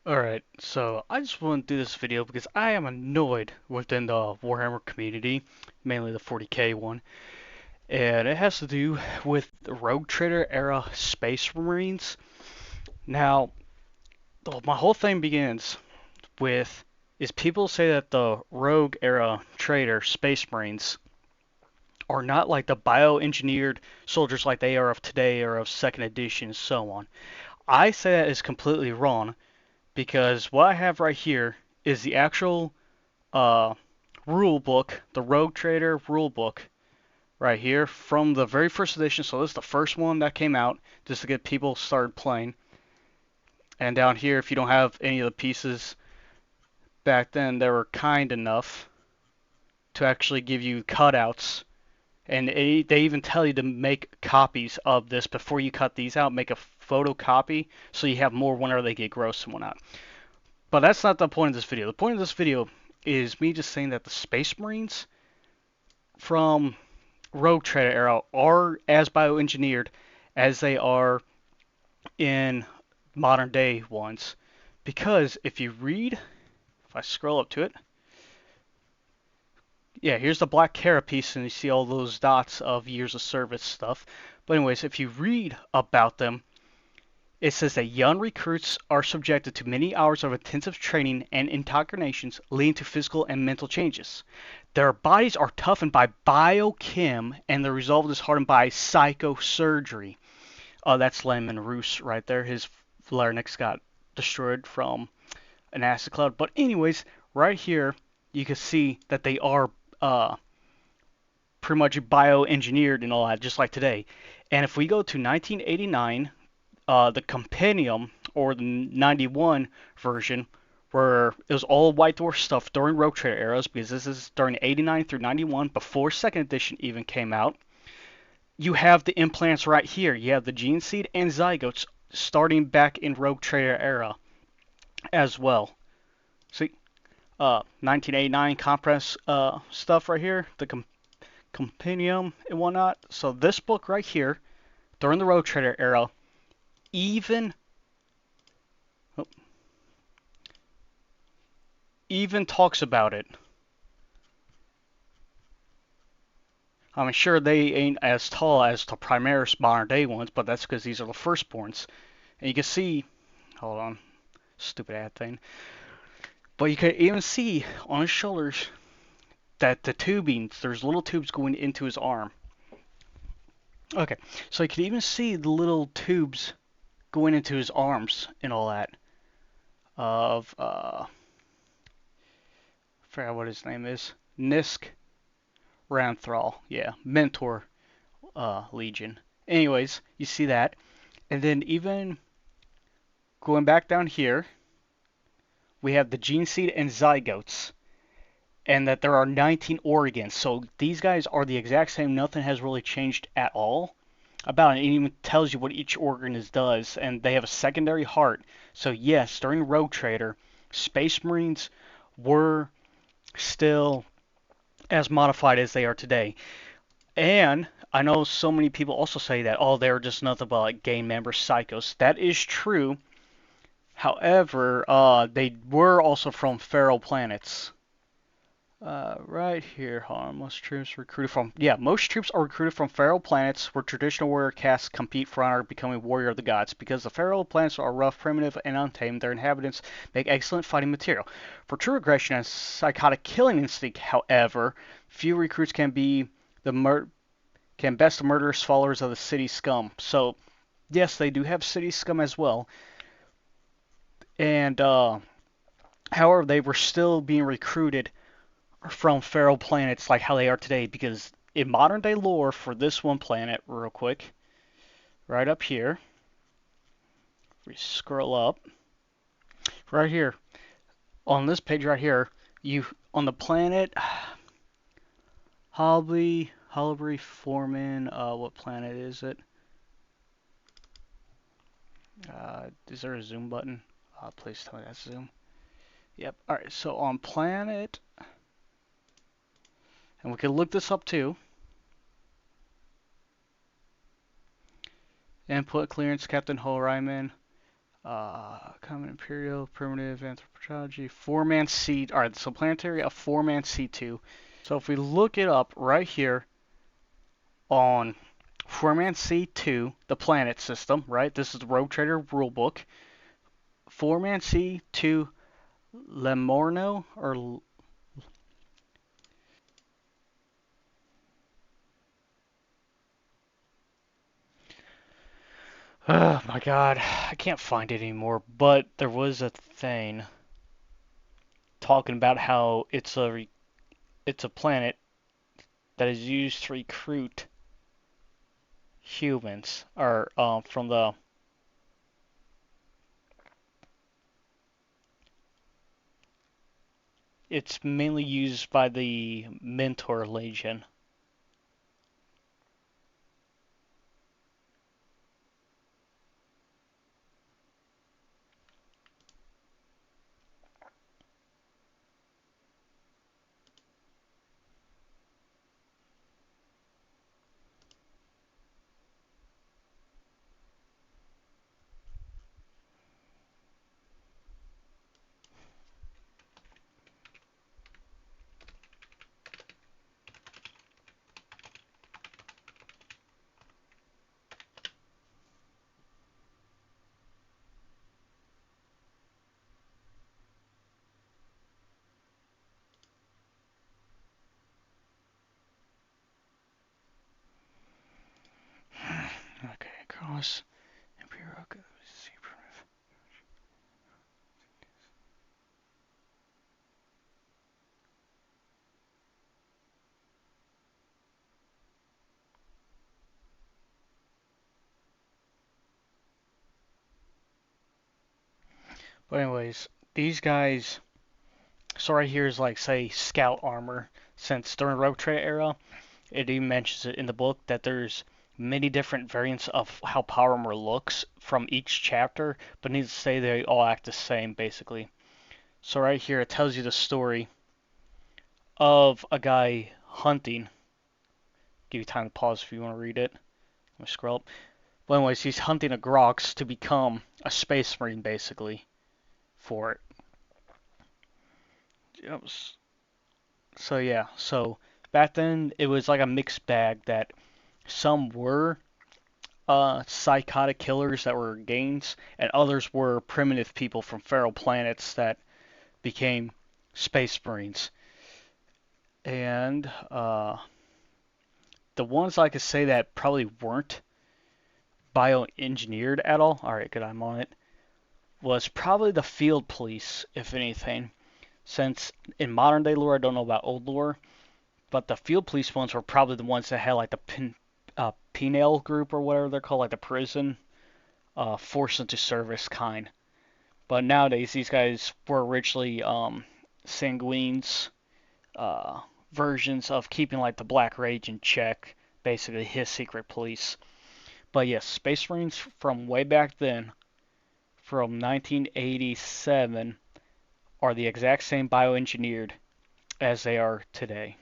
Alright, so I just want to do this video because I am annoyed within the Warhammer community, mainly the 40k one, and it has to do with the Rogue Trader era Space Marines. Now, my whole thing begins with is people say that the Rogue era Trader Space Marines are not like the bioengineered soldiers like they are of today or of second edition and so on. I say that is completely wrong because what I have right here is the actual uh, rule book, the Rogue Trader rule book, right here from the very first edition. So this is the first one that came out just to get people started playing. And down here, if you don't have any of the pieces back then, they were kind enough to actually give you cutouts. And they even tell you to make copies of this before you cut these out. Make a photocopy so you have more whenever they get gross and whatnot. But that's not the point of this video. The point of this video is me just saying that the Space Marines from Rogue Trader era are as bioengineered as they are in modern day ones. Because if you read, if I scroll up to it, yeah, here's the black carapace, and you see all those dots of years of service stuff. But anyways, if you read about them, it says that young recruits are subjected to many hours of intensive training and indoctrinations, leading to physical and mental changes. Their bodies are toughened by biochem, and the result is hardened by psychosurgery. That's Lemon Roos right there. His larynx got destroyed from an acid cloud. But anyways, right here you can see that they are pretty much bioengineered and all that, just like today. And if we go to 1989, the compendium or the 91 version, where it was all White Dwarf stuff during Rogue Trader eras, because this is during 89 through 91, before second edition even came out. You have the implants right here. You have the gene seed and zygotes starting back in Rogue Trader era as well. See, 1989 compress stuff right here, the compendium and whatnot. So this book right here, during the Rogue Trader era, even oh, even talks about it. I'm sure they ain't as tall as the Primaris modern day ones, but that's because these are the firstborns. And you can see, hold on, stupid ad thing. But you can even see on his shoulders that the tubing, there's little tubes going into his arm. Okay, so you can even see the little tubes going into his arms and all that. Of, I forgot what his name is. Nisk Ranthral. Yeah, Mentor Legion. Anyways, you see that. And then even going back down here, we have the gene seed and zygotes. And that there are 19 organs. So these guys are the exact same. Nothing has really changed at all about it. It even tells you what each organ does. And they have a secondary heart. So yes, during Rogue Trader, Space Marines were still as modified as they are today. And I know so many people also say that, oh, they're just nothing but like gang member psychos. That is true. However, they were also from feral planets. Right here, hold most troops recruited from, yeah, most troops are recruited from feral planets where traditional warrior castes compete for honor becoming warrior of the gods. Because the feral planets are rough, primitive, and untamed, their inhabitants make excellent fighting material. For true aggression and psychotic killing instinct, however, few recruits can best the murderous followers of the city scum. So, yes, they do have city scum as well. And, however, they were still being recruited from feral planets like how they are today, because in modern day lore for this one planet, real quick, right up here, we scroll up, right here, on this page right here, you, on the planet, Holbury Foreman, what planet is it? Is there a zoom button? Please tell me that's zoom. Yep, alright, so on planet, and we can look this up too, input clearance, Captain Holryman. Common Imperial, Primitive, Anthropology, four-man seat. Alright, so Planetary, a four-man C2. So if we look it up right here on four-man C2, the planet system, right? This is the Rogue Trader rulebook. Four-man C2, Lemorno, or oh my god, I can't find it anymore. But there was a thing talking about how it's a planet that is used to recruit humans, or from the. It's mainly used by the Mentor Legion. Okay, cross Imperial. But anyways, these guys. So right here is like say scout armor. Since during Rogue Trader era, it even mentions it in the book that there's many different variants of how power armor looks from each chapter, but needs to say they all act the same basically. So right here it tells you the story of a guy hunting. Give you time to pause if you want to read it. Let me scroll up. But anyways, he's hunting a Grox to become a space marine basically for it. So yeah, so back then it was like a mixed bag that some were psychotic killers that were Gains, and others were primitive people from feral planets that became space marines. And the ones I could say that probably weren't bioengineered at all. All right, good, I'm on it. Was probably the field police, if anything. Since in modern day lore, I don't know about old lore, but the field police ones were probably the ones that had like the penal group or whatever they're called, like the prison forced into service kind. But nowadays, these guys were originally Sanguine's uh, versions of keeping like the Black Rage in check, basically his secret police. But yes, Space Marines from way back then, from 1987, are the exact same bioengineered as they are today.